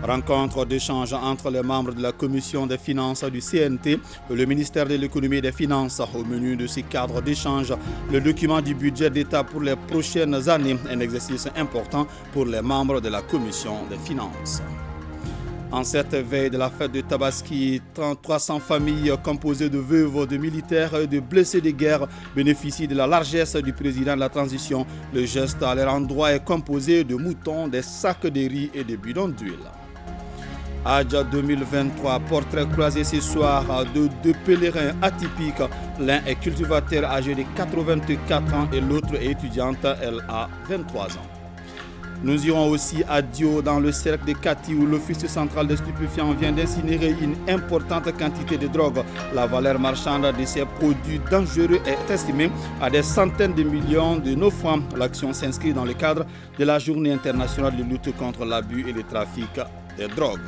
Rencontre d'échange entre les membres de la commission des finances du CNT et le ministère de l'économie et des finances. Au menu de ces cadres d'échange, le document du budget d'État pour les prochaines années, un exercice important pour les membres de la commission des finances. En cette veille de la fête de Tabaski, 300 familles composées de veuves, de militaires et de blessés de guerre bénéficient de la largesse du président de la transition. Le geste à leur endroit est composé de moutons, des sacs de riz et de bidons d'huile. Adja 2023, portrait croisé ce soir de deux pèlerins atypiques. L'un est cultivateur âgé de 84 ans et l'autre est étudiante, elle a 23 ans. Nous irons aussi à Dio, dans le cercle de Kati, où l'Office central des stupéfiants vient d'incinérer une importante quantité de drogue. La valeur marchande de ces produits dangereux est estimée à des centaines de millions de nos francs. L'action s'inscrit dans le cadre de la Journée internationale de lutte contre l'abus et le trafic des drogues.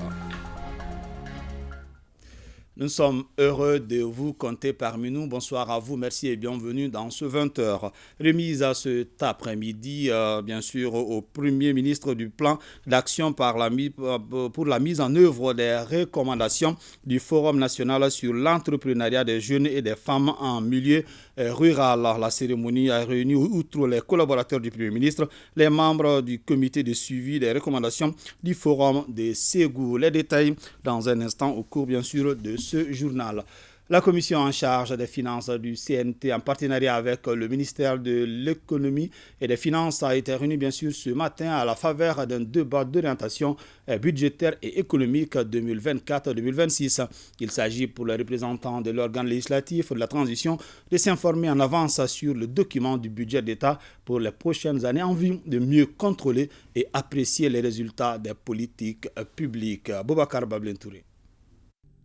Nous sommes heureux de vous compter parmi nous. Bonsoir à vous, merci et bienvenue dans ce 20h. Remise à cet après-midi, bien sûr, au Premier ministre du plan d'action pour la mise en œuvre des recommandations du Forum national sur l'entrepreneuriat des jeunes et des femmes en milieu rural. La cérémonie a réuni, outre les collaborateurs du Premier ministre, les membres du comité de suivi des recommandations du Forum de Ségou. Les détails dans un instant au cours, bien sûr, de ce journal. La commission en charge des finances du CNT, en partenariat avec le ministère de l'économie et des finances, a été réunie bien sûr ce matin à la faveur d'un débat d'orientation budgétaire et économique 2024-2026. Il s'agit pour les représentants de l'organe législatif de la transition de s'informer en avance sur le document du budget d'État pour les prochaines années en vue de mieux contrôler et apprécier les résultats des politiques publiques. Boubacar Bablentouré.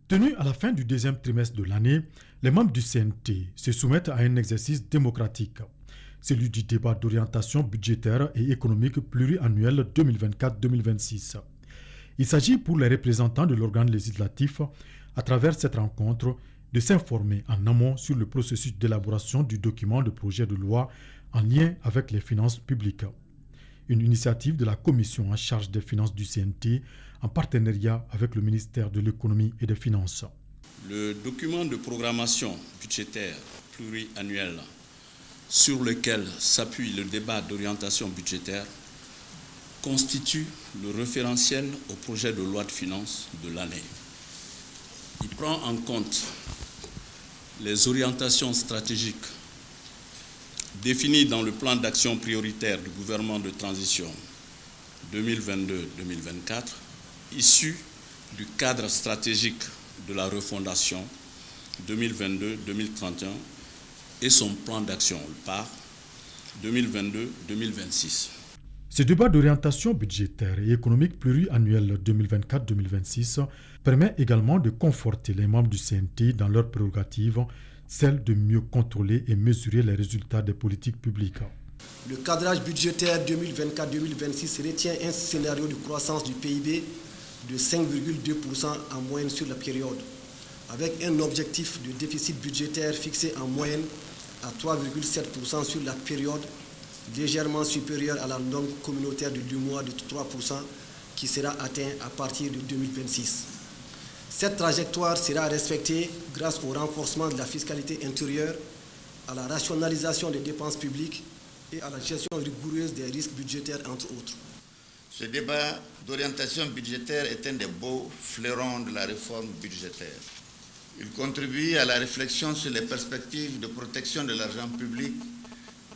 Tenu à la fin du deuxième trimestre de l'année, les membres du CNT se soumettent à un exercice démocratique, celui du débat d'orientation budgétaire et économique pluriannuel 2024-2026. Il s'agit pour les représentants de l'organe législatif, à travers cette rencontre, de s'informer en amont sur le processus d'élaboration du document de projet de loi en lien avec les finances publiques. Une initiative de la commission en charge des finances du CNT en partenariat avec le ministère de l'économie et des finances. Le document de programmation budgétaire pluriannuel sur lequel s'appuie le débat d'orientation budgétaire constitue le référentiel au projet de loi de finances de l'année. Il prend en compte les orientations stratégiques définies dans le plan d'action prioritaire du gouvernement de transition 2022-2024, issu du cadre stratégique de la refondation 2022-2031 et son plan d'action, le PAR 2022-2026. Ce débat d'orientation budgétaire et économique pluriannuel 2024-2026 permet également de conforter les membres du CNT dans leurs prérogatives, celle de mieux contrôler et mesurer les résultats des politiques publiques. Le cadrage budgétaire 2024-2026 retient un scénario de croissance du PIB de 5,2% en moyenne sur la période, avec un objectif de déficit budgétaire fixé en moyenne à 3,7% sur la période, légèrement supérieur à la norme communautaire de l'UEMOA de 3% qui sera atteint à partir de 2026. Cette trajectoire sera respectée grâce au renforcement de la fiscalité intérieure, à la rationalisation des dépenses publiques et à la gestion rigoureuse des risques budgétaires, entre autres. Ce débat d'orientation budgétaire est un des beaux fleurons de la réforme budgétaire. Il contribue à la réflexion sur les perspectives de protection de l'argent public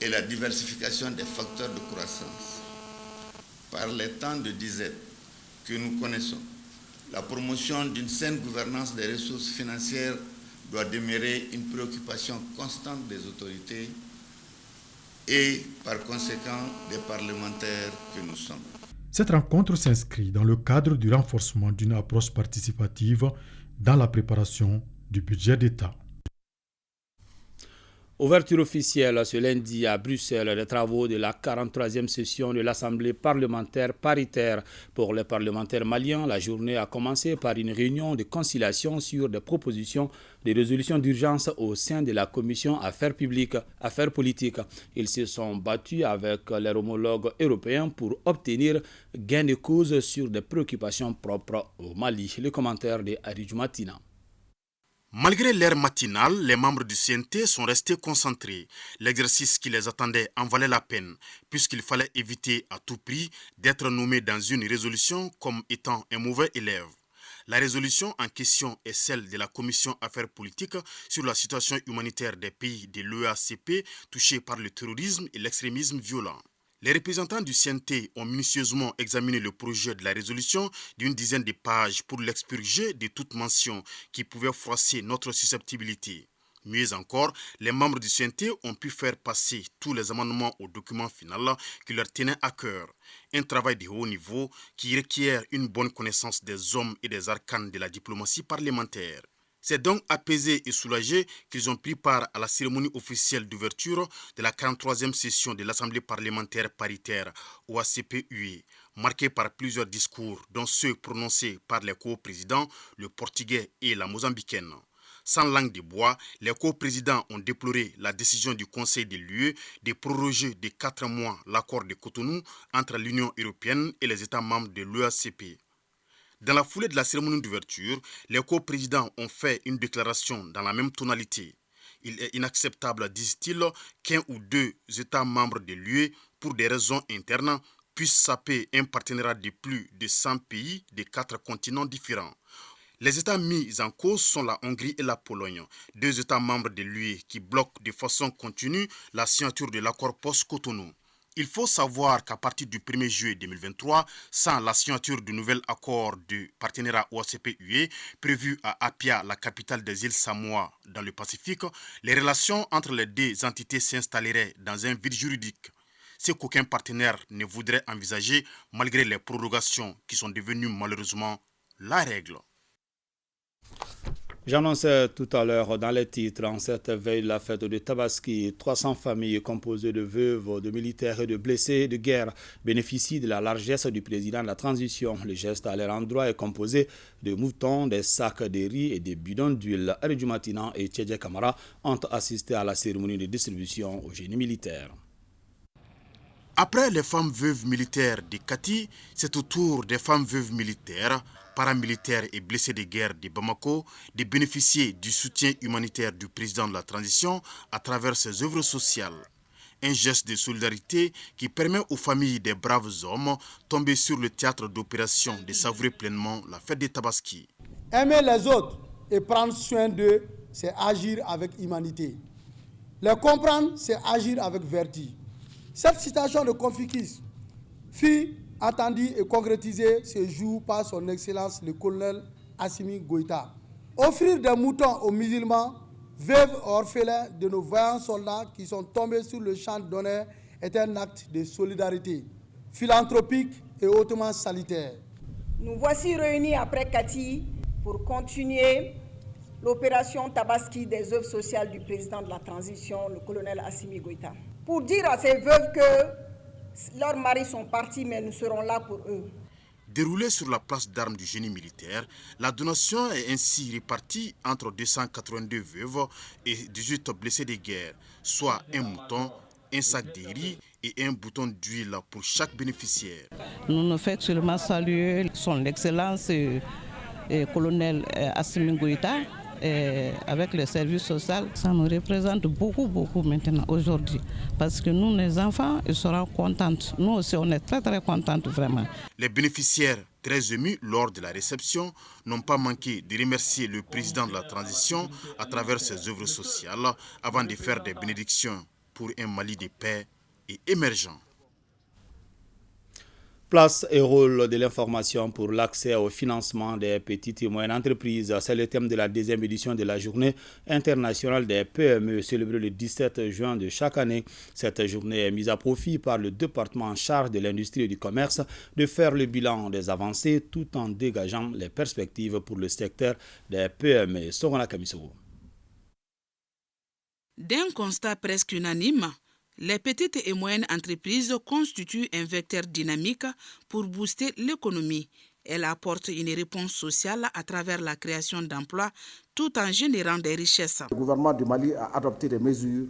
et la diversification des facteurs de croissance. Par les temps de disette que nous connaissons, la promotion d'une saine gouvernance des ressources financières doit demeurer une préoccupation constante des autorités et, par conséquent, des parlementaires que nous sommes. Cette rencontre s'inscrit dans le cadre du renforcement d'une approche participative dans la préparation du budget d'État. Ouverture officielle ce lundi à Bruxelles des travaux de la 43e session de l'Assemblée parlementaire paritaire. Pour les parlementaires maliens, la journée a commencé par une réunion de conciliation sur des propositions de résolution d'urgence au sein de la commission Affaires politiques. Ils se sont battus avec leurs homologues européens pour obtenir gain de cause sur des préoccupations propres au Mali. Le commentaire de Aridju Matina. Malgré l'heure matinale, les membres du CNT sont restés concentrés. L'exercice qui les attendait en valait la peine, puisqu'il fallait éviter à tout prix d'être nommé dans une résolution comme étant un mauvais élève. La résolution en question est celle de la Commission Affaires politiques sur la situation humanitaire des pays de l'EACP touchés par le terrorisme et l'extrémisme violent. Les représentants du CNT ont minutieusement examiné le projet de la résolution d'une dizaine de pages pour l'expurger de toute mention qui pouvait froisser notre susceptibilité. Mieux encore, les membres du CNT ont pu faire passer tous les amendements au document final qui leur tenait à cœur. Un travail de haut niveau qui requiert une bonne connaissance des hommes et des arcanes de la diplomatie parlementaire. C'est donc apaisés et soulagés qu'ils ont pris part à la cérémonie officielle d'ouverture de la 43e session de l'Assemblée parlementaire paritaire OACP-UE, marquée par plusieurs discours, dont ceux prononcés par les co-présidents, le portugais et la mozambicaine. Sans langue de bois, les co-présidents ont déploré la décision du Conseil de l'UE de proroger de 4 mois l'accord de Cotonou entre l'Union européenne et les États membres de l'EACP. Dans la foulée de la cérémonie d'ouverture, les co-présidents ont fait une déclaration dans la même tonalité. Il est inacceptable, disent-ils, qu'un ou deux États membres de l'UE, pour des raisons internes, puissent saper un partenariat de plus de 100 pays de 4 continents différents. Les États mis en cause sont la Hongrie et la Pologne, 2 États membres de l'UE qui bloquent de façon continue la signature de l'accord post-Cotonou. Il faut savoir qu'à partir du 1er juillet 2023, sans la signature du nouvel accord de partenariat OACP-UE prévu à Apia, la capitale des îles Samoa dans le Pacifique, les relations entre les deux entités s'installeraient dans un vide juridique. Ce qu'aucun partenaire ne voudrait envisager malgré les prorogations qui sont devenues malheureusement la règle. J'annonçais tout à l'heure dans les titres, en cette veille de la fête de Tabaski, 300 familles composées de veuves, de militaires et de blessés de guerre bénéficient de la largesse du président de la transition. Le geste à leur endroit est composé de moutons, des sacs de riz et des bidons d'huile. Aridju Matina et Tchedje Kamara ont assisté à la cérémonie de distribution au génie militaire. Après les femmes veuves militaires de Kati, c'est au tour des femmes veuves militaires, paramilitaires et blessés de guerre de Bamako de bénéficier du soutien humanitaire du président de la transition à travers ses œuvres sociales. Un geste de solidarité qui permet aux familles des braves hommes tombés sur le théâtre d'opération de savourer pleinement la fête des Tabaski. Aimer les autres et prendre soin d'eux, c'est agir avec humanité. Les comprendre, c'est agir avec vertu. Cette citation de Confucius fut entendue et concrétisée ce jour par son Excellence le colonel Assimi Goïta. Offrir des moutons aux musulmans, veuves et orphelins de nos vaillants soldats qui sont tombés sur le champ d'honneur est un acte de solidarité, philanthropique et hautement salutaire. Nous voici réunis après Kati pour continuer l'opération Tabaski des œuvres sociales du président de la transition, le colonel Assimi Goïta. Pour dire à ces veuves que leurs maris sont partis, mais nous serons là pour eux. Déroulée sur la place d'armes du génie militaire, la donation est ainsi répartie entre 282 veuves et 18 blessés de guerre, soit un mouton, un sac de riz et un bouton d'huile pour chaque bénéficiaire. Nous ne faisons seulement saluer son Excellence colonel Assimi Goïta avec le service social. Ça nous représente beaucoup maintenant, aujourd'hui. Parce que nous, les enfants, ils seront contents. Nous aussi, on est très contents, vraiment. Les bénéficiaires, très émus lors de la réception, n'ont pas manqué de remercier le président de la transition à travers ses œuvres sociales avant de faire des bénédictions pour un Mali de paix et émergent. Place et rôle de l'information pour l'accès au financement des petites et moyennes entreprises. C'est le thème de la 2e édition de la Journée internationale des PME, célébrée le 17 juin de chaque année. Cette journée est mise à profit par le département en charge de l'industrie et du commerce de faire le bilan des avancées tout en dégageant les perspectives pour le secteur des PME. Sorona Kamisogo. D'un constat presque unanime, les petites et moyennes entreprises constituent un vecteur dynamique pour booster l'économie. Elles apportent une réponse sociale à travers la création d'emplois tout en générant des richesses. Le gouvernement du Mali a adopté des mesures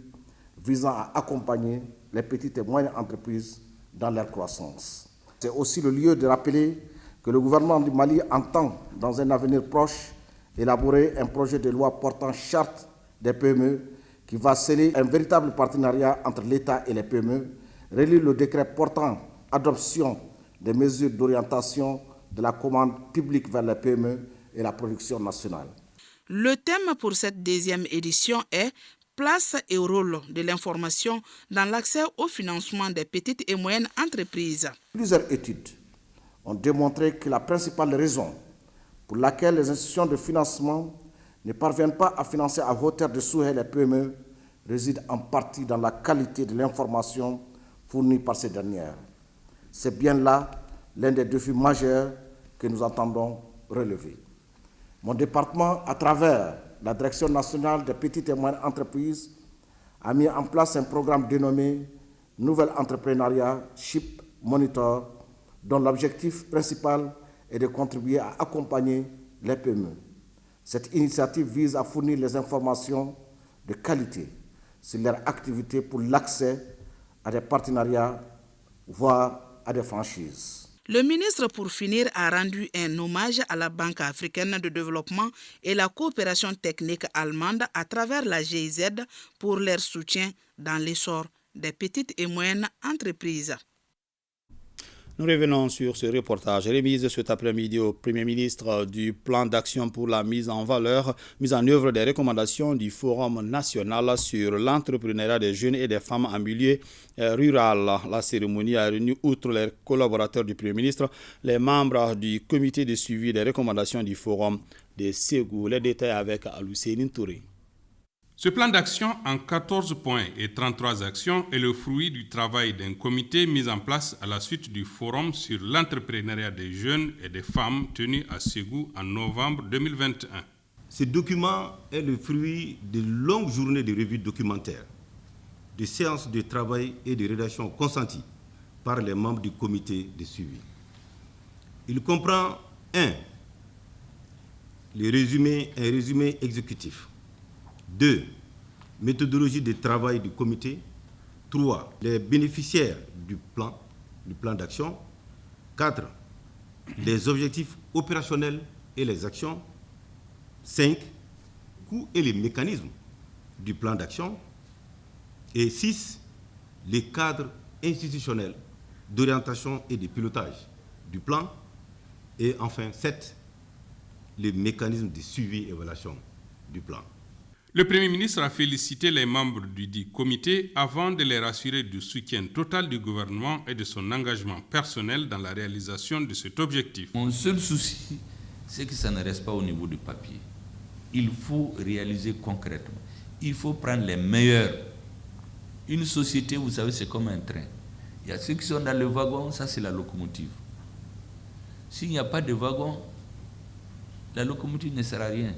visant à accompagner les petites et moyennes entreprises dans leur croissance. C'est aussi le lieu de rappeler que le gouvernement du Mali entend, dans un avenir proche, élaborer un projet de loi portant charte des PME qui va sceller un véritable partenariat entre l'État et les PME, relire le décret portant adoption des mesures d'orientation de la commande publique vers les PME et la production nationale. Le thème pour cette deuxième édition est « Place et rôle de l'information dans l'accès au financement des petites et moyennes entreprises ». Plusieurs études ont démontré que la principale raison pour laquelle les institutions de financement ne parviennent pas à financer à hauteur de souhait les PME réside en partie dans la qualité de l'information fournie par ces dernières. C'est bien là l'un des défis majeurs que nous entendons relever. Mon département, à travers la Direction nationale des petites et moyennes entreprises, a mis en place un programme dénommé Nouvel Entrepreneuriat SHIP Monitor, dont l'objectif principal est de contribuer à accompagner les PME. Cette initiative vise à fournir les informations de qualité sur leur activité pour l'accès à des partenariats, voire à des franchises. Le ministre, pour finir, a rendu un hommage à la Banque africaine de développement et la coopération technique allemande à travers la GIZ pour leur soutien dans l'essor des petites et moyennes entreprises. Nous revenons sur ce reportage remis cet après-midi au Premier ministre du plan d'action pour la mise en œuvre des recommandations du Forum national sur l'entrepreneuriat des jeunes et des femmes en milieu rural. La cérémonie a réuni, outre les collaborateurs du Premier ministre, les membres du comité de suivi des recommandations du Forum de Ségou. Les détails avec Aloucéline Touré. Ce plan d'action en 14 points et 33 actions est le fruit du travail d'un comité mis en place à la suite du forum sur l'entrepreneuriat des jeunes et des femmes tenu à Ségou en novembre 2021. Ce document est le fruit de longues journées de revue documentaire, de séances de travail et de rédaction consenties par les membres du comité de suivi. Il comprend 1. Un résumé exécutif. 2. Méthodologie de travail du comité. 3. Les bénéficiaires du plan d'action. 4. Les objectifs opérationnels et les actions. 5. Coûts et les mécanismes du plan d'action. Et 6. Les cadres institutionnels d'orientation et de pilotage du plan. Et enfin 7. Les mécanismes de suivi et évaluation du plan. Le Premier ministre a félicité les membres du dit comité avant de les rassurer du soutien total du gouvernement et de son engagement personnel dans la réalisation de cet objectif. Mon seul souci, c'est que ça ne reste pas au niveau du papier. Il faut réaliser concrètement. Il faut prendre les meilleurs. Une société, vous savez, c'est comme un train. Il y a ceux qui sont dans le wagon, ça c'est la locomotive. S'il n'y a pas de wagon, la locomotive ne sert à rien.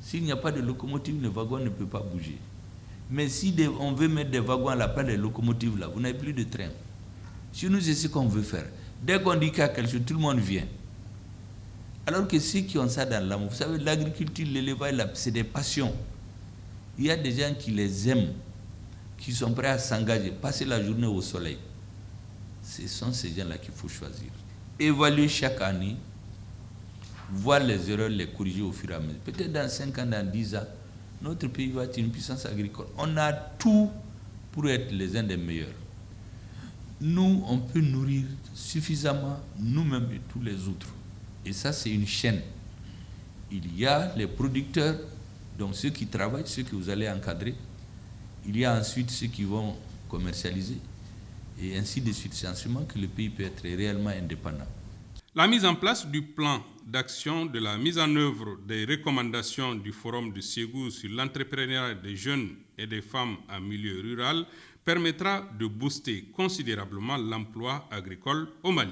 S'il n'y a pas de locomotive, le wagon ne peut pas bouger. Mais si on veut mettre des wagons à la place des locomotives, là, vous n'avez plus de train. Chez nous, c'est ce qu'on veut faire. Dès qu'on dit qu'il y a quelque chose, tout le monde vient. Alors que ceux qui ont ça dans l'âme, vous savez, l'agriculture, l'élevage, c'est des passions. Il y a des gens qui les aiment, qui sont prêts à s'engager, passer la journée au soleil. Ce sont ces gens-là qu'il faut choisir. Évaluer chaque année, voir les erreurs, les corriger au fur et à mesure. Peut-être dans 5 ans, dans 10 ans, notre pays va être une puissance agricole. On a tout pour être les uns des meilleurs. Nous, on peut nourrir suffisamment nous-mêmes et tous les autres. Et ça, c'est une chaîne. Il y a les producteurs, donc ceux qui travaillent, ceux que vous allez encadrer. Il y a ensuite ceux qui vont commercialiser. Et ainsi de suite. C'est en ce moment que le pays peut être réellement indépendant. La mise en place du plan d'action de la mise en œuvre des recommandations du Forum de Ségou sur l'entrepreneuriat des jeunes et des femmes en milieu rural permettra de booster considérablement l'emploi agricole au Mali.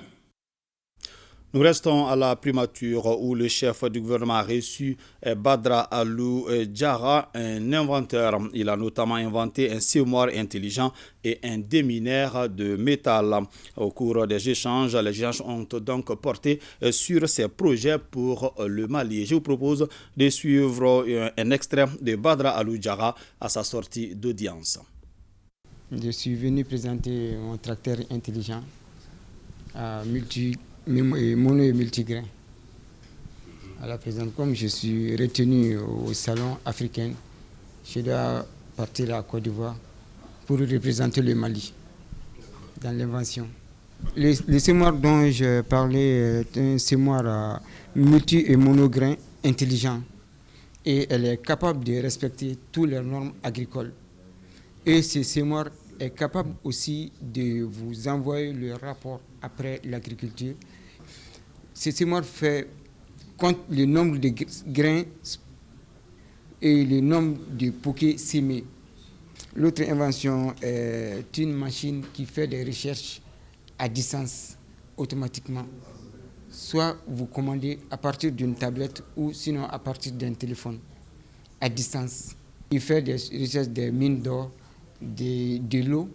Nous restons à la primature où le chef du gouvernement a reçu Badra Alou Diarra, un inventeur. Il a notamment inventé un semoir intelligent et un démineur de métal. Au cours des échanges, les échanges ont donc porté sur ces projets pour le Mali. Je vous propose de suivre un extrait de Badra Alou Diarra à sa sortie d'audience. Je suis venu présenter mon tracteur intelligent à mono et multigrain. À la présente, comme je suis retenu au salon africain, je dois partir à Côte d'Ivoire pour représenter le Mali dans l'invention. Le semoir dont je parlais est un semoir multi et monograin intelligent et elle est capable de respecter toutes les normes agricoles. Et ce semoir est capable aussi de vous envoyer le rapport après l'agriculture. Ce semoir compte le nombre de grains et le nombre de poquets sémés. L'autre invention est une machine qui fait des recherches à distance automatiquement. Soit vous commandez à partir d'une tablette ou sinon à partir d'un téléphone à distance. Il fait des recherches des mines d'or, de l'eau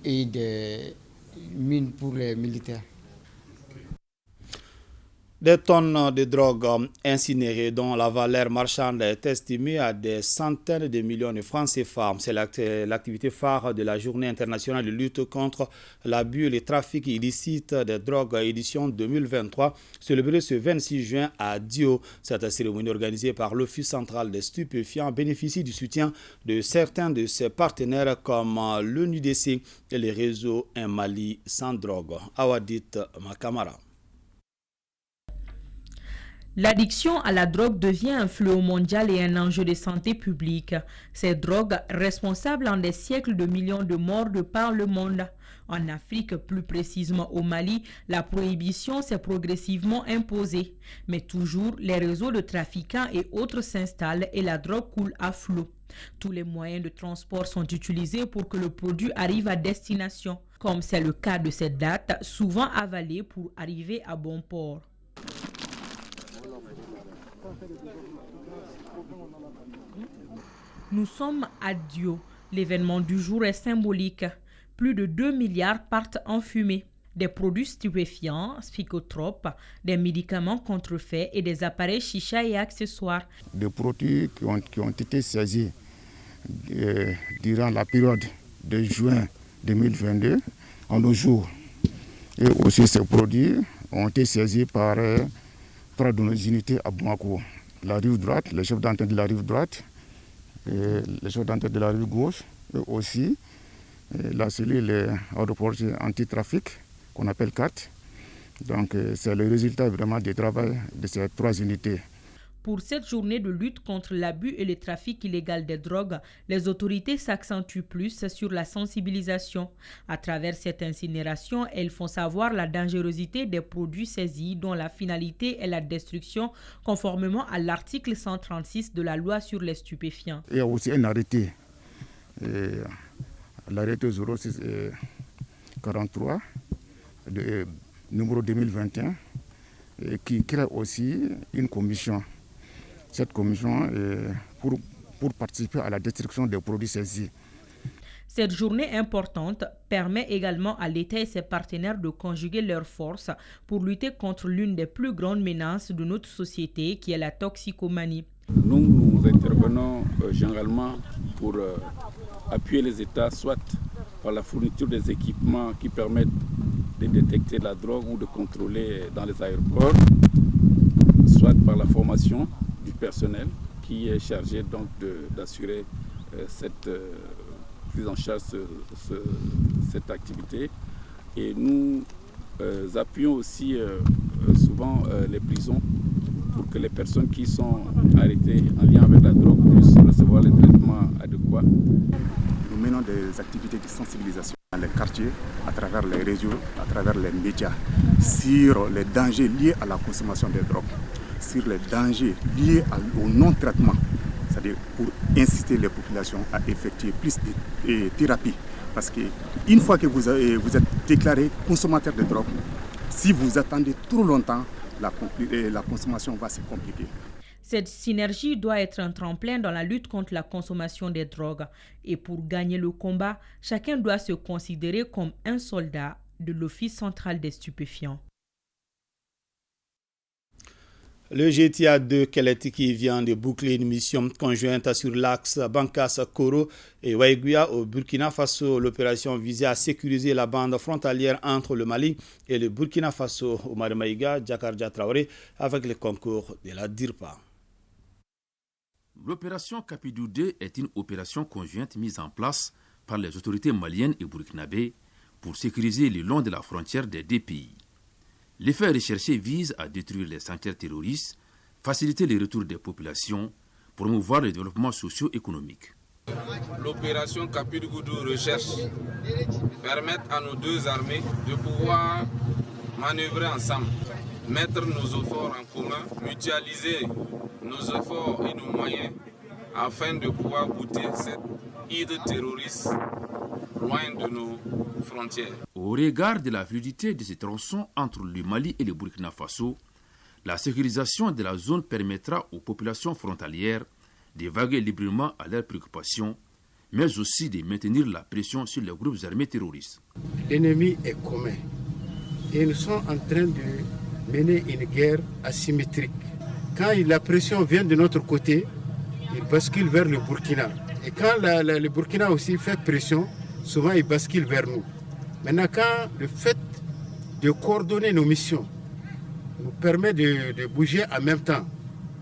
et des mines pour les militaires. Des tonnes de drogue incinérées dont la valeur marchande est estimée à des centaines de millions de francs CFA. C'est l'activité phare de la Journée internationale de lutte contre l'abus et le trafic illicite des drogues édition 2023, célébrée ce 26 juin à Dio. Cette cérémonie organisée par l'Office central des stupéfiants bénéficie du soutien de certains de ses partenaires comme l'ONUDC et les réseaux Un Mali sans drogue. Awadit Makamara. L'addiction à la drogue devient un fléau mondial et un enjeu de santé publique. Ces drogues, responsables en des siècles de millions de morts de par le monde. En Afrique, plus précisément au Mali, la prohibition s'est progressivement imposée. Mais toujours, les réseaux de trafiquants et autres s'installent et la drogue coule à flot. Tous les moyens de transport sont utilisés pour que le produit arrive à destination, comme c'est le cas de cette date, souvent avalée pour arriver à bon port. Nous sommes à Dio. L'événement du jour est symbolique. Plus de 2 milliards partent en fumée. Des produits stupéfiants, psychotropes, des médicaments contrefaits et des appareils chicha et accessoires. Des produits qui ont été saisis durant la période de juin 2022 en nos jours. Et aussi ces produits ont été saisis par 3 de nos unités à Bamako. La rive droite, le chef d'antenne de la rive droite, et le chef d'antenne de la rive gauche, et aussi la cellule aéroportée anti-trafic qu'on appelle CAT. Donc c'est le résultat vraiment du travail de ces 3 unités. Pour cette journée de lutte contre l'abus et le trafic illégal des drogues, les autorités s'accentuent plus sur la sensibilisation. À travers cette incinération, elles font savoir la dangerosité des produits saisis dont la finalité est la destruction conformément à l'article 136 de la loi sur les stupéfiants. Il y a aussi un arrêté, l'arrêté 0643, numéro 2021, qui crée aussi une commission. Cette commission pour participer à la destruction des produits saisis. Cette journée importante permet également à l'État et ses partenaires de conjuguer leurs forces pour lutter contre l'une des plus grandes menaces de notre société, qui est la toxicomanie. Nous intervenons généralement pour appuyer les États, soit par la fourniture des équipements qui permettent de détecter la drogue ou de contrôler dans les aéroports, soit par la formation du personnel qui est chargé donc d'assurer cette prise en charge, cette activité. Et nous appuyons aussi souvent les prisons pour que les personnes qui sont arrêtées en lien avec la drogue puissent recevoir les traitements adéquats. Nous menons des activités de sensibilisation dans les quartiers, à travers les réseaux, à travers les médias, sur les dangers liés à la consommation des drogues, sur les dangers liés au non-traitement, c'est-à-dire pour inciter les populations à effectuer plus de thérapies. Parce qu'une fois que vous êtes déclaré consommateur de drogue, Si vous attendez trop longtemps, la consommation va se compliquer. Cette synergie doit être un tremplin dans la lutte contre la consommation des drogues. Et pour gagner le combat, chacun doit se considérer comme un soldat de l'Office central des stupéfiants. Le GTA de Keletiki vient de boucler une mission conjointe sur l'axe Bankas-Koro et Waiguia au Burkina Faso. L'opération visait à sécuriser la bande frontalière entre le Mali et le Burkina Faso. Omar Maïga, Djakarja Traoré, avec le concours de la DIRPA. L'opération Capidou 2 est une opération conjointe mise en place par les autorités maliennes et burkinabées pour sécuriser le long de la frontière des deux pays. L'effet recherché vise à détruire les sanctuaires terroristes, faciliter le retour des populations, promouvoir le développement socio-économique. L'opération Capidou recherche permet à nos deux armées de pouvoir manœuvrer ensemble, mettre nos efforts en commun, mutualiser nos efforts et nos moyens afin de pouvoir goûter cette hydre terroriste loin de nos frontières. Au regard de la fluidité de ces tronçons entre le Mali et le Burkina Faso, la sécurisation de la zone permettra aux populations frontalières de vaguer librement à leurs préoccupations, mais aussi de maintenir la pression sur les groupes armés terroristes. L'ennemi est commun et nous sommes en train de mener une guerre asymétrique. Quand la pression vient de notre côté, il bascule vers le Burkina. Et quand le Burkina aussi fait pression, souvent il bascule vers nous. Maintenant, quand le fait de coordonner nos missions nous permet de bouger en même temps,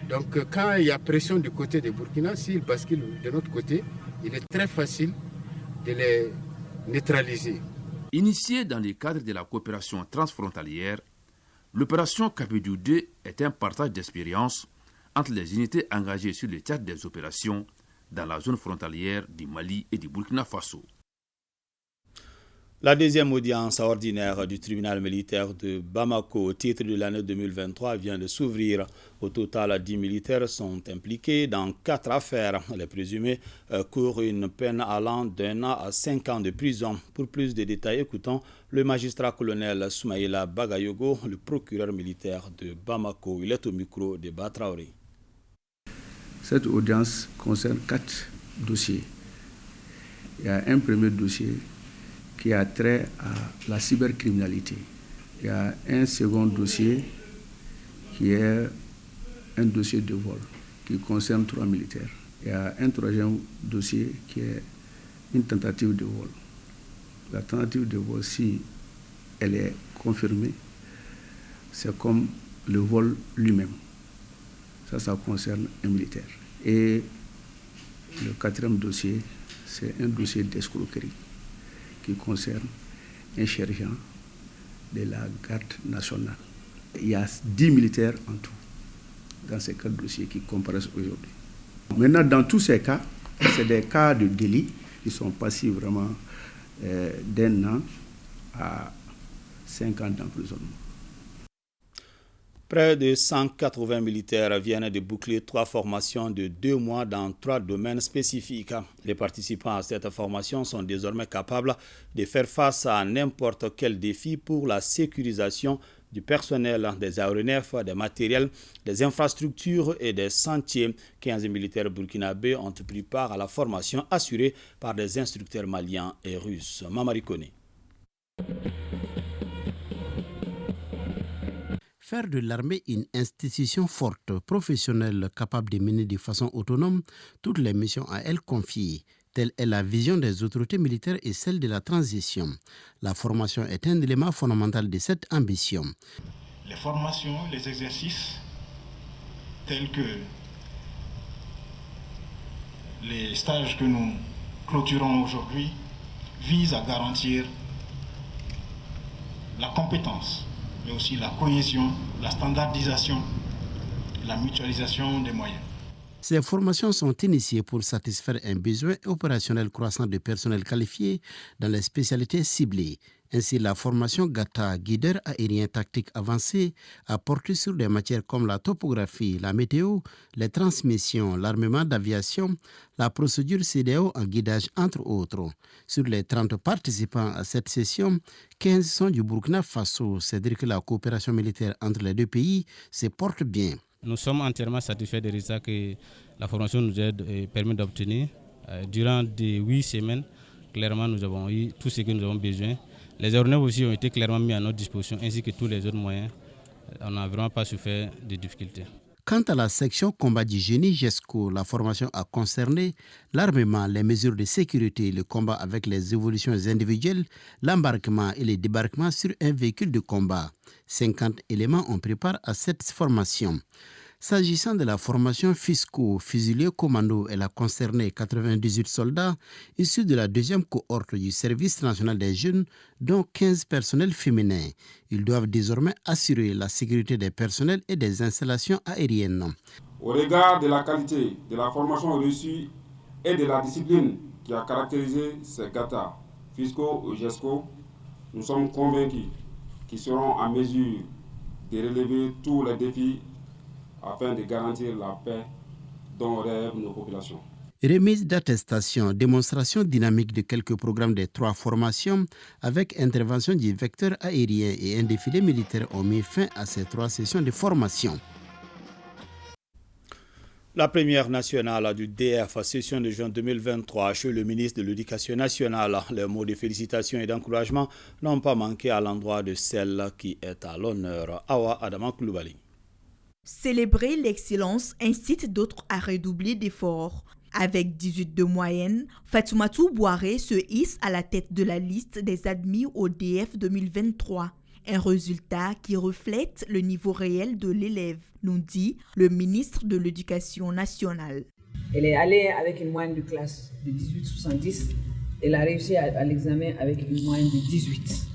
donc quand il y a pression du côté des Burkina, s'ils basculent de notre côté, il est très facile de les neutraliser. Initiée dans le cadre de la coopération transfrontalière, l'opération Capidou 2 est un partage d'expérience entre les unités engagées sur le théâtre des opérations dans la zone frontalière du Mali et du Burkina Faso. La deuxième audience ordinaire du tribunal militaire de Bamako au titre de l'année 2023 vient de s'ouvrir. Au total, 10 militaires sont impliqués dans 4 affaires. Les présumés courent une peine allant d'1 an à 5 ans de prison. Pour plus de détails, écoutons le magistrat colonel Soumaïla Bagayogo, le procureur militaire de Bamako. Il est au micro de Batraoré. Cette audience concerne 4 dossiers. Il y a un premier dossier qui a trait à la cybercriminalité. Il y a un second dossier qui est un dossier de vol qui concerne 3 militaires. Il y a un troisième dossier qui est une tentative de vol. La tentative de vol, si elle est confirmée, c'est comme le vol lui-même. Ça concerne un militaire. Et le quatrième dossier, c'est un dossier d'escroquerie qui concerne un sergent de la garde nationale. Il y a 10 militaires en tout dans ces 4 dossiers qui comparaissent aujourd'hui. Maintenant, dans tous ces cas, c'est des cas de délit qui sont passés vraiment d'1 an à 5 ans d'emprisonnement. Près de 180 militaires viennent de boucler 3 formations de 2 mois dans 3 domaines spécifiques. Les participants à cette formation sont désormais capables de faire face à n'importe quel défi pour la sécurisation du personnel, des aéronefs, des matériels, des infrastructures et des sentiers. 15 militaires burkinabés ont pris part à la formation assurée par des instructeurs maliens et russes. Mamari Kone. Faire de l'armée une institution forte, professionnelle, capable de mener de façon autonome toutes les missions à elle confiées. Telle est la vision des autorités militaires et celle de la transition. La formation est un élément fondamental de cette ambition. Les formations, les exercices, tels que les stages que nous clôturons aujourd'hui, visent à garantir la compétence, mais aussi la cohésion, la standardisation, la mutualisation des moyens. Ces formations sont initiées pour satisfaire un besoin opérationnel croissant de personnel qualifié dans les spécialités ciblées. Ainsi, la formation GATA, guideur aérien tactique avancé, a porté sur des matières comme la topographie, la météo, les transmissions, l'armement d'aviation, la procédure CDO en guidage, entre autres. Sur les 30 participants à cette session, 15 sont du Burkina Faso, c'est-à-dire que la coopération militaire entre les deux pays se porte bien. Nous sommes entièrement satisfaits des résultats que la formation nous a permis d'obtenir. Durant des 8 semaines, clairement, nous avons eu tout ce que nous avons besoin. Les aéronefs aussi ont été clairement mis à notre disposition, ainsi que tous les autres moyens. On n'a vraiment pas souffert de difficultés. Quant à la section combat du génie GESCO, la formation a concerné l'armement, les mesures de sécurité, le combat avec les évolutions individuelles, l'embarquement et le débarquement sur un véhicule de combat. 50 éléments ont pris part à cette formation. S'agissant de la formation FISCO, Fusilier Commando, elle a concerné 98 soldats issus de la deuxième cohorte du Service national des jeunes, dont 15 personnels féminins. Ils doivent désormais assurer la sécurité des personnels et des installations aériennes. Au regard de la qualité de la formation reçue et de la discipline qui a caractérisé ces GATA, FISCO ou GESCO, nous sommes convaincus qu'ils seront en mesure de relever tous les défis afin de garantir la paix dont rêvent nos populations. Remise d'attestation, démonstration dynamique de quelques programmes des 3 formations avec intervention du vecteur aérien et un défilé militaire ont mis fin à ces 3 sessions de formation. La première nationale du DF, session de juin 2023, chez le ministre de l'Éducation nationale, les mots de félicitations et d'encouragement n'ont pas manqué à l'endroit de celle qui est à l'honneur. Awa Adama Koulibaly. Célébrer l'excellence incite d'autres à redoubler d'efforts. Avec 18 de moyenne, Fatoumatou Bouaré se hisse à la tête de la liste des admis au DF 2023. Un résultat qui reflète le niveau réel de l'élève, nous dit le ministre de l'Éducation nationale. Elle est allée avec une moyenne de classe de 18,70. Elle a réussi à l'examen avec une moyenne de 18.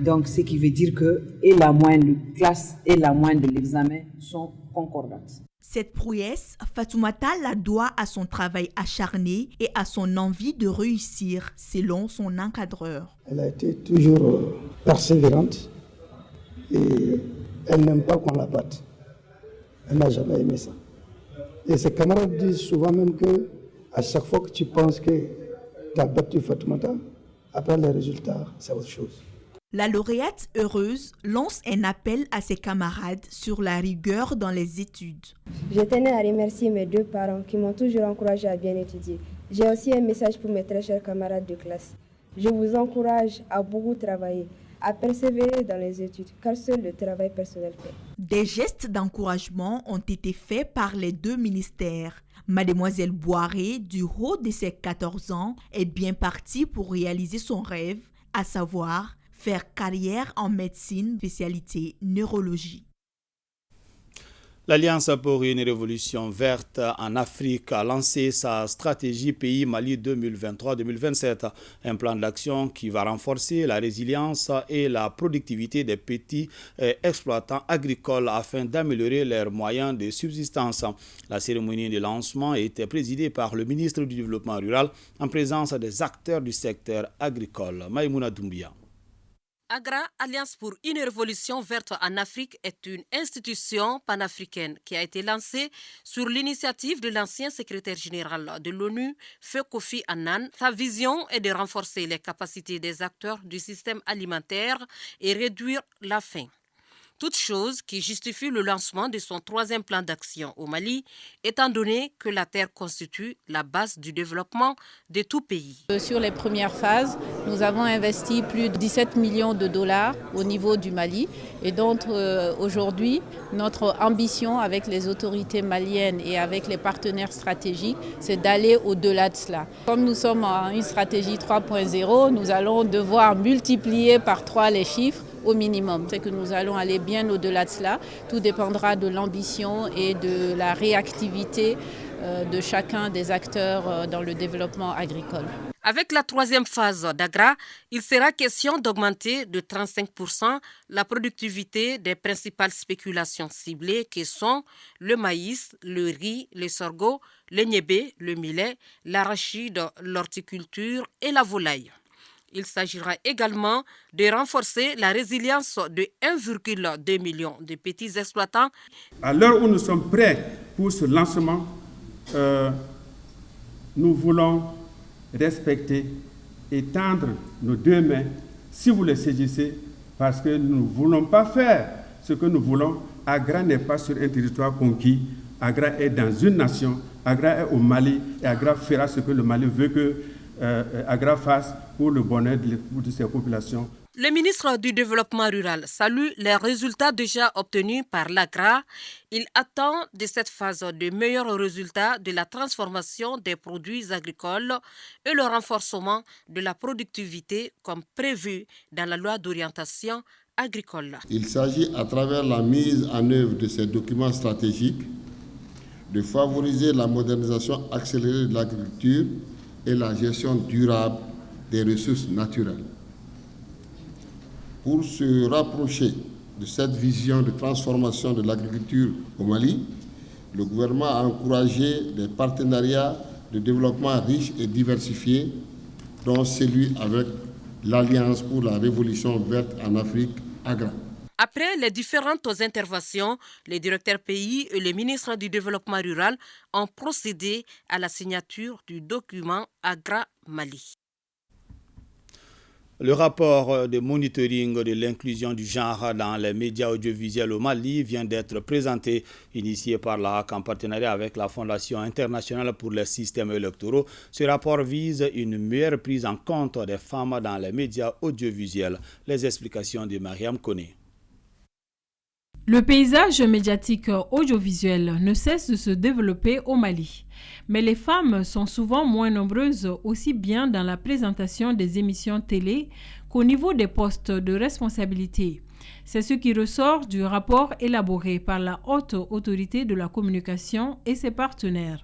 Donc, ce qui veut dire que et la moyenne de classe et la moyenne de l'examen sont concordantes. Cette prouesse, Fatoumata la doit à son travail acharné et à son envie de réussir, selon son encadreur. Elle a été toujours persévérante et elle n'aime pas qu'on la batte. Elle n'a jamais aimé ça. Et ses camarades disent souvent même que à chaque fois que tu penses que tu as battu Fatoumata, après les résultats, c'est autre chose. La lauréate heureuse lance un appel à ses camarades sur la rigueur dans les études. Je tenais à remercier mes 2 parents qui m'ont toujours encouragé à bien étudier. J'ai aussi un message pour mes très chers camarades de classe. Je vous encourage à beaucoup travailler, à persévérer dans les études, car seul le travail personnel paie. Des gestes d'encouragement ont été faits par les 2 ministères. Mademoiselle Boiré, du haut de ses 14 ans, est bien partie pour réaliser son rêve, à savoir faire carrière en médecine, spécialité neurologie. L'Alliance pour une révolution verte en Afrique a lancé sa stratégie Pays Mali 2023-2027, un plan d'action qui va renforcer la résilience et la productivité des petits exploitants agricoles afin d'améliorer leurs moyens de subsistance. La cérémonie de lancement était présidée par le ministre du Développement rural en présence des acteurs du secteur agricole. Maïmouna Doumbia. AGRA, Alliance pour une révolution verte en Afrique, est une institution panafricaine qui a été lancée sur l'initiative de l'ancien secrétaire général de l'ONU, Feu Kofi Annan. Sa vision est de renforcer les capacités des acteurs du système alimentaire et réduire la faim. Toute chose qui justifie le lancement de son 3e plan d'action au Mali, étant donné que la terre constitue la base du développement de tout pays. Sur les premières phases, nous avons investi plus de 17 millions de dollars au niveau du Mali. Et donc aujourd'hui, notre ambition avec les autorités maliennes et avec les partenaires stratégiques, c'est d'aller au-delà de cela. Comme nous sommes en une stratégie 3.0, nous allons devoir multiplier par 3 les chiffres au minimum. C'est que nous allons aller bien au-delà de cela. Tout dépendra de l'ambition et de la réactivité de chacun des acteurs dans le développement agricole. Avec la 3e phase d'AGRA, il sera question d'augmenter de 35% la productivité des principales spéculations ciblées qui sont le maïs, le riz, le sorgho, le niébé, le millet, l'arachide, l'horticulture et la volaille. Il s'agira également de renforcer la résilience de 1,2 million de petits exploitants. À l'heure où nous sommes prêts pour ce lancement, nous voulons respecter et tendre nos deux mains, si vous les saisissez, parce que nous ne voulons pas faire ce que nous voulons. Agra n'est pas sur un territoire conquis. Agra est dans une nation. Agra est au Mali et Agra fera ce que le Mali veut que Agra fasse pour le bonheur de ses populations. Le ministre du Développement rural salue les résultats déjà obtenus par l'Agra. Il attend de cette phase de meilleurs résultats de la transformation des produits agricoles et le renforcement de la productivité comme prévu dans la loi d'orientation agricole. Il s'agit, à travers la mise en œuvre de ces documents stratégiques, de favoriser la modernisation accélérée de l'agriculture et la gestion durable des ressources naturelles. Pour se rapprocher de cette vision de transformation de l'agriculture au Mali, le gouvernement a encouragé des partenariats de développement riches et diversifiés, dont celui avec l'Alliance pour la Révolution verte en Afrique, AGRA. Après les différentes interventions, les directeurs pays et le ministre du Développement rural ont procédé à la signature du document Agra-Mali. Le rapport de monitoring de l'inclusion du genre dans les médias audiovisuels au Mali vient d'être présenté, initié par la HAC en partenariat avec la Fondation internationale pour les systèmes électoraux. Ce rapport vise une meilleure prise en compte des femmes dans les médias audiovisuels. Les explications de Mariam Koné. Le paysage médiatique audiovisuel ne cesse de se développer au Mali. Mais les femmes sont souvent moins nombreuses aussi bien dans la présentation des émissions télé qu'au niveau des postes de responsabilité. C'est ce qui ressort du rapport élaboré par la Haute Autorité de la Communication et ses partenaires.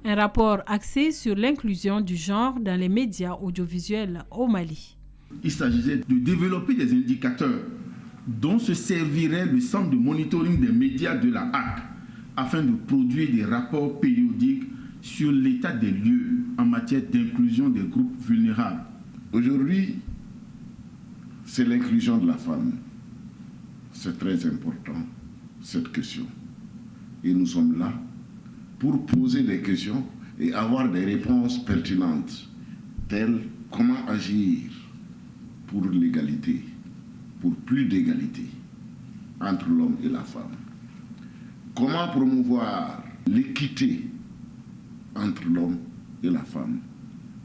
Un rapport axé sur l'inclusion du genre dans les médias audiovisuels au Mali. Il s'agissait de développer des indicateurs dont se servirait le centre de monitoring des médias de la HAC afin de produire des rapports périodiques sur l'état des lieux en matière d'inclusion des groupes vulnérables. Aujourd'hui, c'est l'inclusion de la femme. C'est très important, cette question. Et nous sommes là pour poser des questions et avoir des réponses pertinentes, telles comment agir pour l'égalité, pour plus d'égalité entre l'homme et la femme. Comment promouvoir l'équité entre l'homme et la femme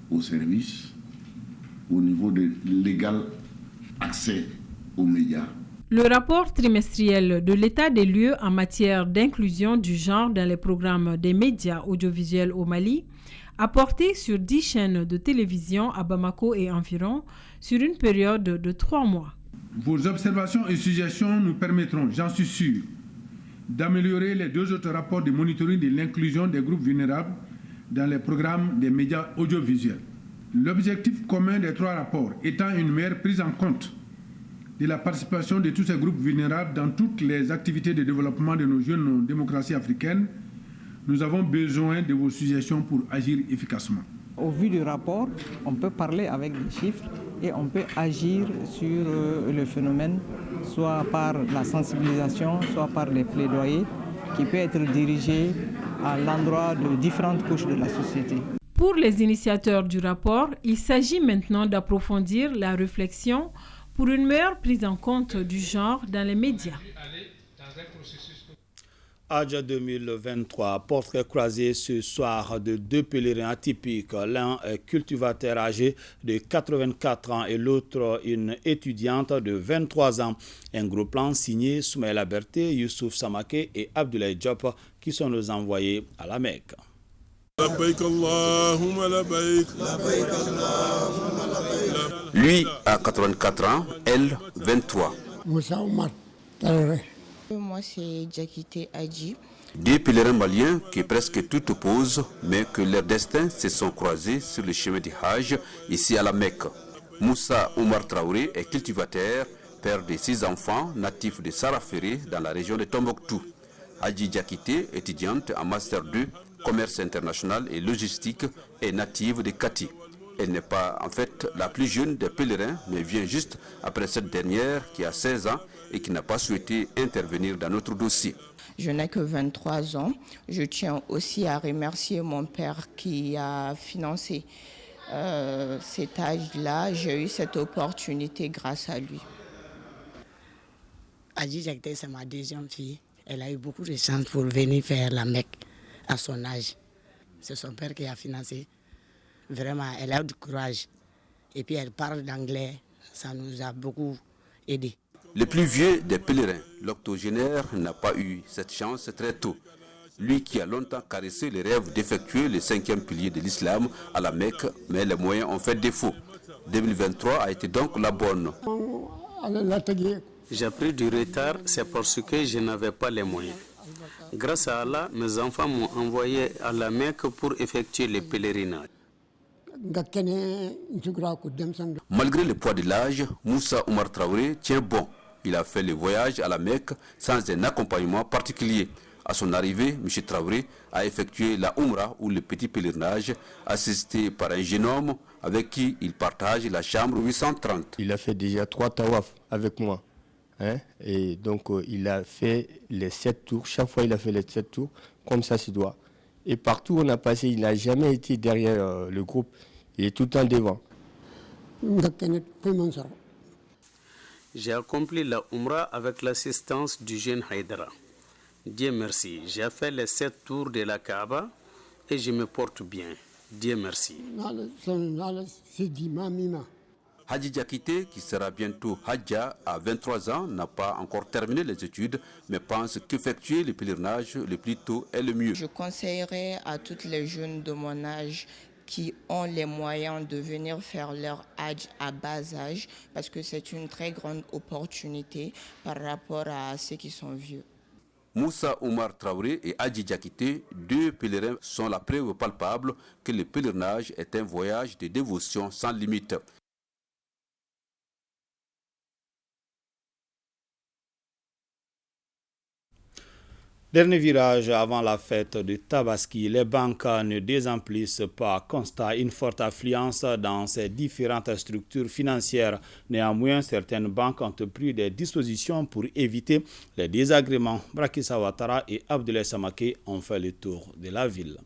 au service, au niveau de l'égal accès aux médias. Le rapport trimestriel de l'état des lieux en matière d'inclusion du genre dans les programmes des médias audiovisuels au Mali a porté sur 10 chaînes de télévision à Bamako et environ sur une période de 3 mois. Vos observations et suggestions nous permettront, j'en suis sûr, d'améliorer les 2 autres rapports de monitoring de l'inclusion des groupes vulnérables dans les programmes des médias audiovisuels. L'objectif commun des 3 rapports étant une meilleure prise en compte de la participation de tous ces groupes vulnérables dans toutes les activités de développement de nos jeunes démocraties africaines, nous avons besoin de vos suggestions pour agir efficacement. Au vu du rapport, on peut parler avec des chiffres et on peut agir sur le phénomène, soit par la sensibilisation, soit par les plaidoyers, qui peut être dirigés à l'endroit de différentes couches de la société. Pour les initiateurs du rapport, il s'agit maintenant d'approfondir la réflexion pour une meilleure prise en compte du genre dans les médias. Adja 2023, portrait croisé ce soir de 2 pèlerins atypiques. L'un est cultivateur âgé de 84 ans et l'autre une étudiante de 23 ans. Un gros plan signé Soumaïla Berté, Youssouf Samake et Abdoulaye Diop qui sont nos envoyés à la Mecque. Lui a 84 ans, elle 23. Moi, c'est Djakité Adji. 2 pèlerins maliens qui presque tout opposent, mais que leurs destins se sont croisés sur le chemin du Hajj, ici à la Mecque. Moussa Oumar Traoré est cultivateur, père de 6 enfants, natif de Saraféré, dans la région de Tombouctou. Adji Djakité, étudiante en Master 2, commerce international et logistique, est native de Kati. Elle n'est pas en fait la plus jeune des pèlerins, mais vient juste après cette dernière qui a 16 ans et qui n'a pas souhaité intervenir dans notre dossier. Je n'ai que 23 ans. Je tiens aussi à remercier mon père qui a financé cet âge-là. J'ai eu cette opportunité grâce à lui. Adji Diakité, c'est ma deuxième fille. Elle a eu beaucoup de chance pour venir faire la Mecque à son âge. C'est son père qui a financé. Vraiment, elle a du courage. Et puis elle parle d'anglais. Ça nous a beaucoup aidés. Le plus vieux des pèlerins, l'octogénaire, n'a pas eu cette chance très tôt. Lui qui a longtemps caressé le rêve d'effectuer le 5e pilier de l'islam à la Mecque, mais les moyens ont fait défaut. 2023 a été donc la bonne. J'ai pris du retard, c'est parce que je n'avais pas les moyens. Grâce à Allah, mes enfants m'ont envoyé à la Mecque pour effectuer le pèlerinage. Malgré le poids de l'âge, Moussa Oumar Traoré tient bon. Il a fait le voyage à la Mecque sans un accompagnement particulier. À son arrivée, M. Traoré a effectué la Oumra ou le petit pèlerinage, assisté par un jeune homme avec qui il partage la chambre 830. Il a fait déjà 3 tawafs avec moi. Et donc il a fait les 7 tours. Chaque fois il a fait les 7 tours, comme ça se doit. Et partout où on a passé, il n'a jamais été derrière le groupe. Il est tout le temps devant. J'ai accompli la Umrah avec l'assistance du jeune Haïdara. Dieu merci, j'ai fait les 7 tours de la Kaaba et je me porte bien. Dieu merci. Hadji Diakité, qui sera bientôt Hadja à 23 ans, n'a pas encore terminé les études, mais pense qu'effectuer le pèlerinage le plus tôt est le mieux. Je conseillerais à toutes les jeunes de mon âge qui ont les moyens de venir faire leur Hajj à bas âge, parce que c'est une très grande opportunité par rapport à ceux qui sont vieux. Moussa Oumar Traoré et Hadji Diakité, 2 pèlerins, sont la preuve palpable que le pèlerinage est un voyage de dévotion sans limite. Dernier virage avant la fête de Tabaski, les banques ne désemplissent pas. Constat une forte affluence dans ces différentes structures financières. Néanmoins, certaines banques ont pris des dispositions pour éviter les désagréments. Brakissa Ouattara et Abdoulaye Samake ont fait le tour de la ville.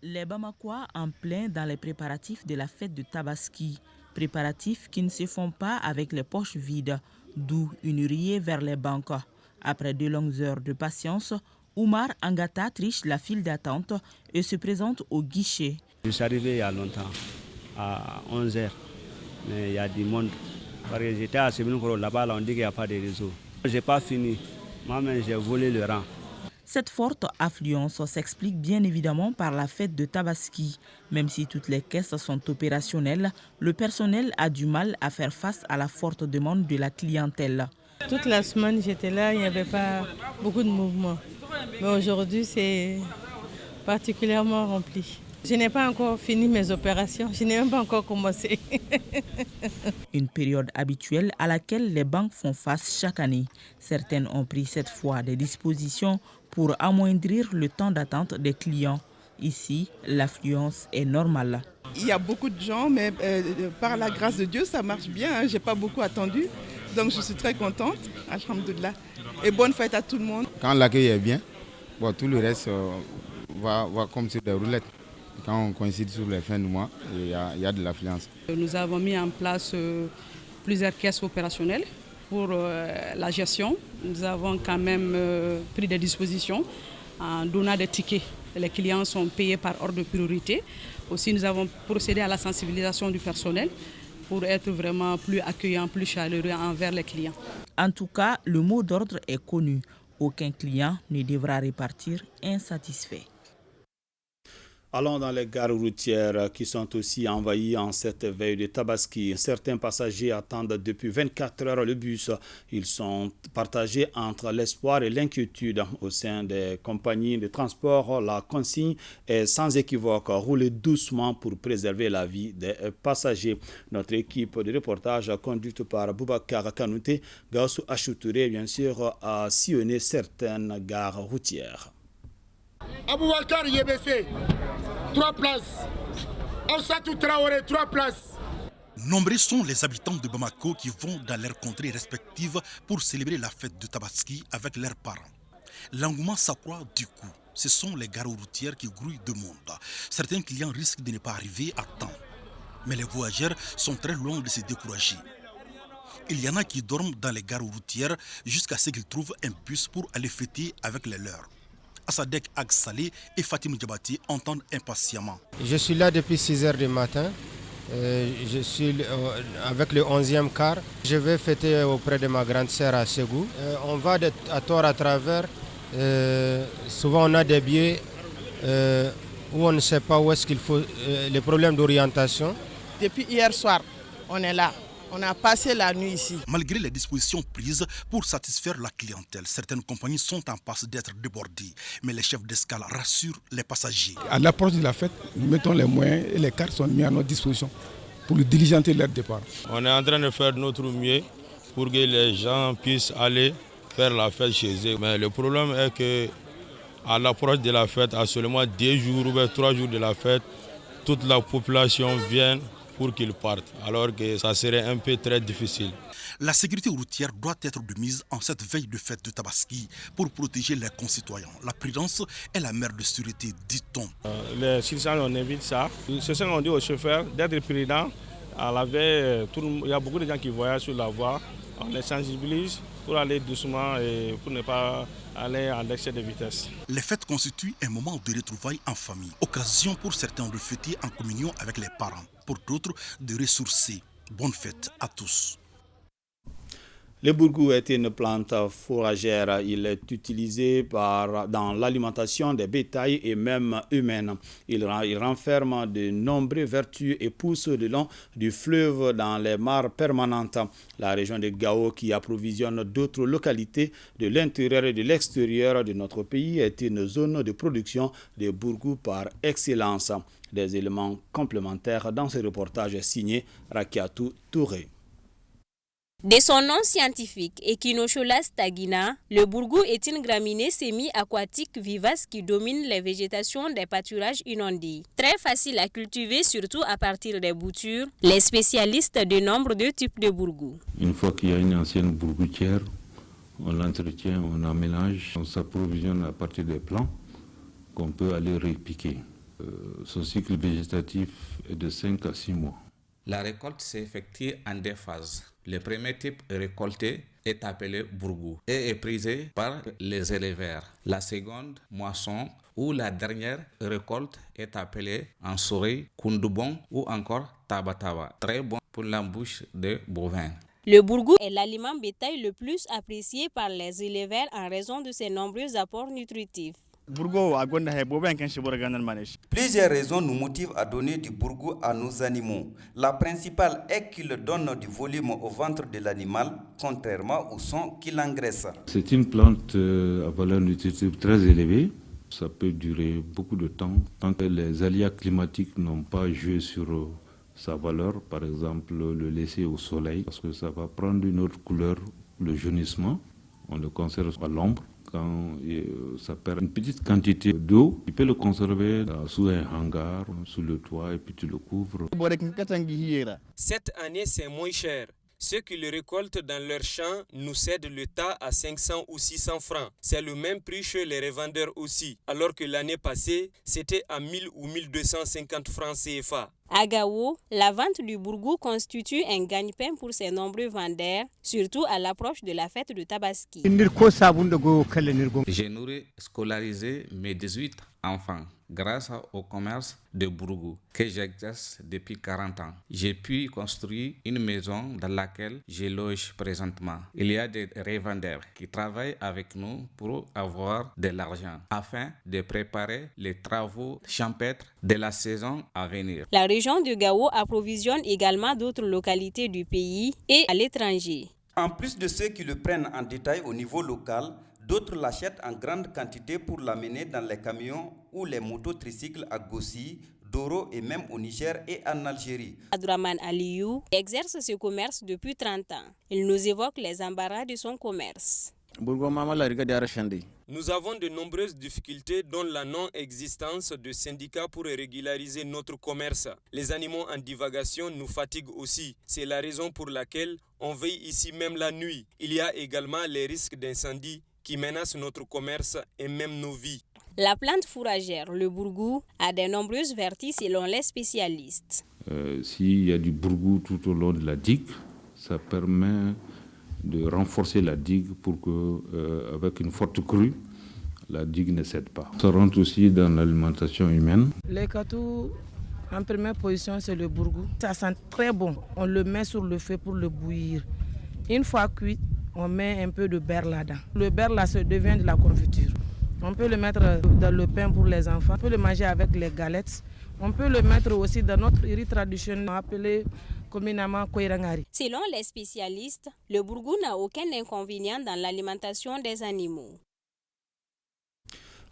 Les Bamakois en plein dans les préparatifs de la fête de Tabaski. Préparatifs qui ne se font pas avec les poches vides, d'où une riée vers les banques. Après 2 longues heures de patience, Oumar Angata triche la file d'attente et se présente au guichet. Je suis arrivé il y a longtemps, à 11h, mais il y a du monde. Parce que j'étais à Séminoukoro, là-bas, on dit qu'il n'y a pas de réseau. Je n'ai pas fini, moi-même j'ai volé le rang. Cette forte affluence s'explique bien évidemment par la fête de Tabaski. Même si toutes les caisses sont opérationnelles, le personnel a du mal à faire face à la forte demande de la clientèle. Toute la semaine, j'étais là, il n'y avait pas beaucoup de mouvement. Mais aujourd'hui, c'est particulièrement rempli. Je n'ai pas encore fini mes opérations, je n'ai même pas encore commencé. Une période habituelle à laquelle les banques font face chaque année. Certaines ont pris cette fois des dispositions pour amoindrir le temps d'attente des clients. Ici, l'affluence est normale. Il y a beaucoup de gens, mais par la grâce de Dieu, ça marche bien. Je n'ai pas beaucoup attendu. Donc je suis très contente, alhamdoulilah. Et bonne fête à tout le monde. Quand l'accueil est bien, tout le reste va comme sur des roulettes. Quand on coïncide sur les fins du mois, il y a de l'affluence. Nous avons mis en place plusieurs caisses opérationnelles pour la gestion. Nous avons quand même pris des dispositions en donnant des tickets. Les clients sont payés par ordre de priorité. Aussi, nous avons procédé à la sensibilisation du personnel pour être vraiment plus accueillant, plus chaleureux envers les clients. En tout cas, le mot d'ordre est connu. Aucun client ne devra repartir insatisfait. Allons dans les gares routières qui sont aussi envahies en cette veille de Tabaski. Certains passagers attendent depuis 24 heures le bus. Ils sont partagés entre l'espoir et l'inquiétude. Au sein des compagnies de transport, la consigne est sans équivoque. Roulez doucement pour préserver la vie des passagers. Notre équipe de reportage conduite par Boubacar Kanouté, Gaussou Achoutouré, bien sûr, a sillonné certaines gares routières. Aboubacar Yébessé, 3 places. Ossatou Traoré, 3 places. Nombreux sont les habitants de Bamako qui vont dans leurs contrées respectives pour célébrer la fête de Tabaski avec leurs parents. L'engouement s'accroît du coup. Ce sont les gares routières qui grouillent de monde. Certains clients risquent de ne pas arriver à temps. Mais les voyageurs sont très loin de se décourager. Il y en a qui dorment dans les gares routières jusqu'à ce qu'ils trouvent un bus pour aller fêter avec les leurs. Assadek Agsalé et Fatim Diabati entendent impatiemment. Je suis là depuis 6h du matin. Je suis avec le 11e car. Je vais fêter auprès de ma grande sœur à Ségou. On va à tort à travers. Souvent on a des billets où on ne sait pas où est-ce qu'il faut. Les problèmes d'orientation. Depuis hier soir, on est là. On a passé la nuit ici. Malgré les dispositions prises pour satisfaire la clientèle, certaines compagnies sont en passe d'être débordées. Mais les chefs d'escale rassurent les passagers. À l'approche de la fête, nous mettons les moyens et les cars sont mis à notre disposition pour diligenter leur départ. On est en train de faire notre mieux pour que les gens puissent aller faire la fête chez eux. Mais le problème est qu'à l'approche de la fête, à seulement 2 jours ou 3 jours de la fête, toute la population vient pour qu'ils partent, alors que ça serait un peu très difficile. La sécurité routière doit être de mise en cette veille de fête de Tabaski pour protéger les concitoyens. La prudence est la mère de sûreté, dit-on. Les citoyens, on évite ça. C'est ce qu'on dit aux chauffeurs, d'être prudents. À la veille, il y a beaucoup de gens qui voyagent sur la voie. On les sensibilise pour aller doucement et pour ne pas aller en excès de vitesse. Les fêtes constituent un moment de retrouvailles en famille. Occasion pour certains de fêter en communion avec les parents. Pour d'autres, de ressourcer. Bonne fête à tous. Le bourgou est une plante fourragère. Il est utilisé dans l'alimentation des bétails et même humaines. Il renferme de nombreuses vertus et pousse le long du fleuve dans les mares permanentes. La région de Gao, qui approvisionne d'autres localités de l'intérieur et de l'extérieur de notre pays, est une zone de production de bourgou par excellence. Des éléments complémentaires dans ce reportage signé Rakiatou Touré. De son nom scientifique, Echinocholas tagina, le bourgou est une graminée semi-aquatique vivace qui domine les végétations des pâturages inondés. Très facile à cultiver, surtout à partir des boutures, les spécialistes dénombrent 2 types de bourgou. Une fois qu'il y a une ancienne bourgoutière, on l'entretient, on en mélange, on s'approvisionne à partir des plants qu'on peut aller répiquer. Son cycle végétatif est de 5 à 6 mois. La récolte s'effectue en 2 phases. Le premier type récolté est appelé bourgou et est prisé par les éleveurs. La seconde, moisson, ou la dernière récolte est appelée en souris, kundubon ou encore tabataba. Très bon pour l'embouche de bovins. Le bourgou est l'aliment bétail le plus apprécié par les éleveurs en raison de ses nombreux apports nutritifs. Plusieurs raisons nous motivent à donner du bourgou à nos animaux. La principale est qu'il donne du volume au ventre de l'animal, contrairement au sang qu'il engraisse. C'est une plante à valeur nutritive très élevée. Ça peut durer beaucoup de temps tant que les aléas climatiques n'ont pas joué sur sa valeur. Par exemple, le laisser au soleil, parce que ça va prendre une autre couleur, le jaunissement. On le conserve à l'ombre. Quand ça perd une petite quantité d'eau, tu peux le conserver sous un hangar, sous le toit, et puis tu le couvres. Cette année, c'est moins cher. Ceux qui le récoltent dans leurs champs nous cèdent le tas à 500 ou 600 francs. C'est le même prix chez les revendeurs aussi, alors que l'année passée, c'était à 1000 ou 1250 francs CFA. À Gao, la vente du bourgou constitue un gagne-pain pour ses nombreux vendeurs, surtout à l'approche de la fête de Tabaski. J'ai nourri, scolarisé mes 18 enfants grâce au commerce de bourgou que j'exerce depuis 40 ans. J'ai pu construire une maison dans laquelle je loge présentement. Il y a des revendeurs qui travaillent avec nous pour avoir de l'argent afin de préparer les travaux champêtres de la saison à venir. La région de Gao approvisionne également d'autres localités du pays et à l'étranger. En plus de ceux qui le prennent en détail au niveau local, d'autres l'achètent en grande quantité pour l'amener dans les camions ou les mototricycles à Gossi, Doro et même au Niger et en Algérie. Abdourahmane Aliou exerce ce commerce depuis 30 ans. Il nous évoque les embarras de son commerce. Nous avons de nombreuses difficultés, dont la non-existence de syndicats pour régulariser notre commerce. Les animaux en divagation nous fatiguent aussi. C'est la raison pour laquelle on veille ici même la nuit. Il y a également les risques d'incendie qui menacent notre commerce et même nos vies. La plante fourragère, le bourgou, a de nombreuses vertus selon les spécialistes. S'il y a du bourgou tout au long de la digue, ça permet de renforcer la digue pour que, avec une forte crue, la digue ne cède pas. Ça rentre aussi dans l'alimentation humaine. Les katous, en première position, c'est le bourgou. Ça sent très bon. On le met sur le feu pour le bouillir. Une fois cuit, on met un peu de beurre là-dedans. Le beurre là, ça devient de la confiture. On peut le mettre dans le pain pour les enfants. On peut le manger avec les galettes. On peut le mettre aussi dans notre riz traditionnel appelé communément koirangari. Selon les spécialistes, le bourgou n'a aucun inconvénient dans l'alimentation des animaux.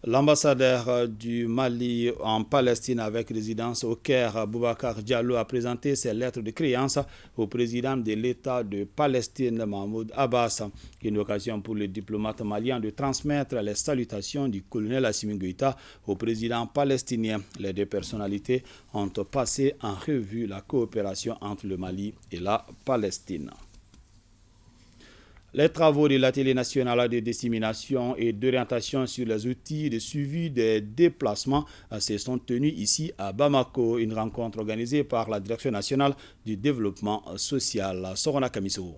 L'ambassadeur du Mali en Palestine avec résidence au Caire, Boubacar Diallo, a présenté ses lettres de créance au président de l'État de Palestine, Mahmoud Abbas. Une occasion pour le diplomate malien de transmettre les salutations du colonel Assimi Goïta au président palestinien. Les deux personnalités ont passé en revue la coopération entre le Mali et la Palestine. Les travaux de l'atelier national de dissémination et d'orientation sur les outils de suivi des déplacements se sont tenus ici à Bamako, une rencontre organisée par la Direction nationale du développement social. Sorona Kamiso.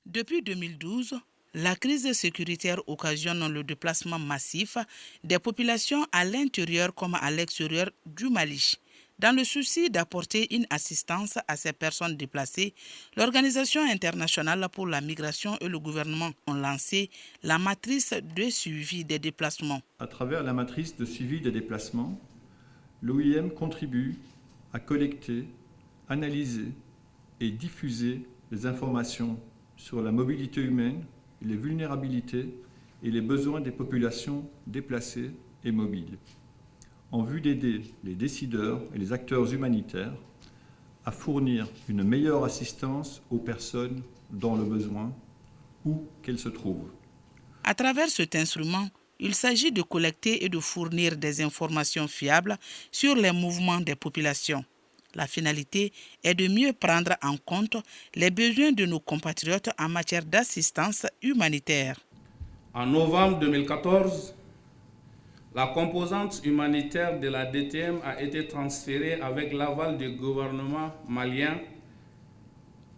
Depuis 2012, la crise sécuritaire occasionne le déplacement massif des populations à l'intérieur comme à l'extérieur du Mali. Dans le souci d'apporter une assistance à ces personnes déplacées, l'Organisation internationale pour la migration et le gouvernement ont lancé la matrice de suivi des déplacements. À travers la matrice de suivi des déplacements, l'OIM contribue à collecter, analyser et diffuser des informations sur la mobilité humaine, les vulnérabilités et les besoins des populations déplacées et mobiles, en vue d'aider les décideurs et les acteurs humanitaires à fournir une meilleure assistance aux personnes dans le besoin, où qu'elles se trouvent. À travers cet instrument, il s'agit de collecter et de fournir des informations fiables sur les mouvements des populations. La finalité est de mieux prendre en compte les besoins de nos compatriotes en matière d'assistance humanitaire. En novembre 2014, la composante humanitaire de la DTM a été transférée avec l'aval du gouvernement malien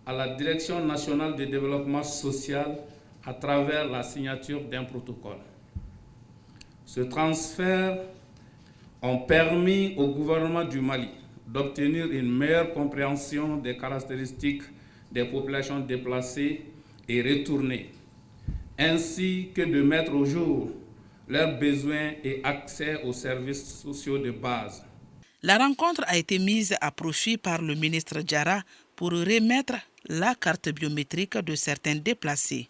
à la Direction nationale de développement social à travers la signature d'un protocole. Ce transfert a permis au gouvernement du Mali d'obtenir une meilleure compréhension des caractéristiques des populations déplacées et retournées, ainsi que de mettre au jour leurs besoins et accès aux services sociaux de base. La rencontre a été mise à profit par le ministre Diarra pour remettre la carte biométrique de certains déplacés.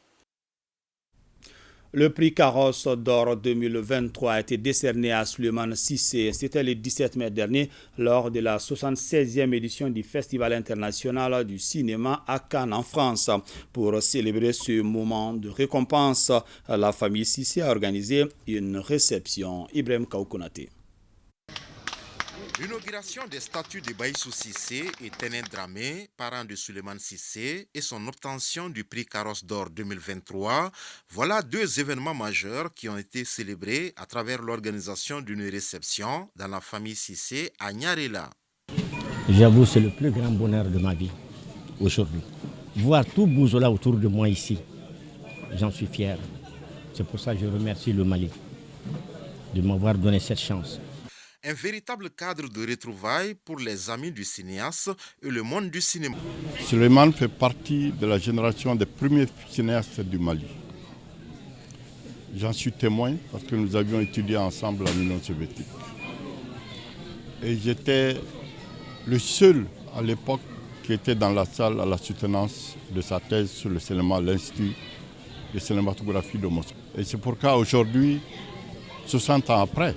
Le prix Carrosse d'or 2023 a été décerné à Souleymane Cissé. C'était le 17 mai dernier lors de la 76e édition du Festival international du cinéma à Cannes en France. Pour célébrer ce moment de récompense, la famille Cissé a organisé une réception. Ibrahim Kaoukonaté. L'inauguration des statues de Baïssou Cissé et Ténin Dramé, parent de Souleymane Cissé, et son obtention du prix Carrosse d'or 2023, voilà deux événements majeurs qui ont été célébrés à travers l'organisation d'une réception dans la famille Cissé à Nyarela. J'avoue, c'est le plus grand bonheur de ma vie aujourd'hui. Voir tout Bouzola autour de moi ici, j'en suis fier. C'est pour ça que je remercie le Mali de m'avoir donné cette chance. Un véritable cadre de retrouvailles pour les amis du cinéaste et le monde du cinéma. Souleymane fait partie de la génération des premiers cinéastes du Mali. J'en suis témoin parce que nous avions étudié ensemble en Union soviétique. Et j'étais le seul à l'époque qui était dans la salle à la soutenance de sa thèse sur le cinéma à l'Institut de cinématographie de Moscou. Et c'est pourquoi aujourd'hui, 60 ans après,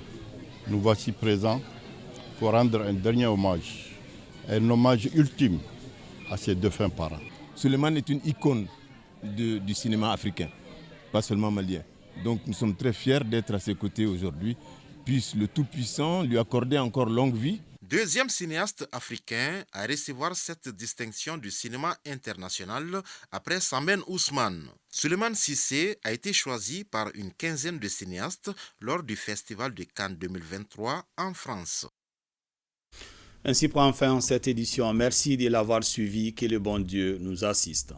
nous voici présents pour rendre un dernier hommage, un hommage ultime à ses défunts parents. Souleymane est une icône du cinéma africain, pas seulement malien. Donc nous sommes très fiers d'être à ses côtés aujourd'hui, puisse le Tout-Puissant lui accorder encore longue vie. Deuxième cinéaste africain à recevoir cette distinction du cinéma international après Samen Ousmane. Souleymane Cissé a été choisi par une quinzaine de cinéastes lors du Festival de Cannes 2023 en France. Ainsi prend fin cette édition. Merci de l'avoir suivi. Que le bon Dieu nous assiste.